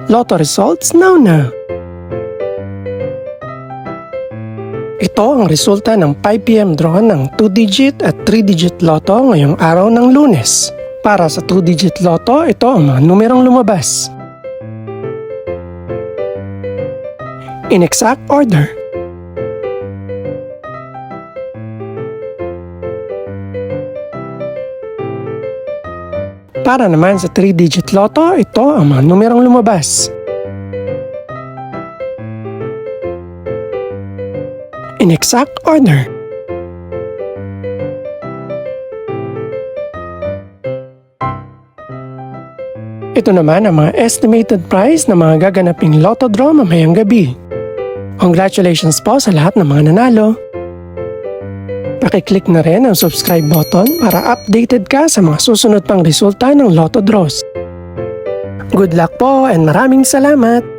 Lotto results now. Ito ang resulta ng 5 PM draw ng 2-digit at 3-digit lotto ngayong araw ng Lunes. Para sa 2-digit lotto, ito ang mga numerong lumabas. In exact order. Para naman sa 3-digit lotto, ito ang mga numerong lumabas. In exact order. Ito naman ang mga estimated price ng mga gaganaping lotto draw mamayang gabi. Congratulations po sa lahat ng mga nanalo. Pakiclick na rin ang subscribe button para updated ka sa mga susunod pang resulta ng lotto draws. Good luck po and maraming salamat!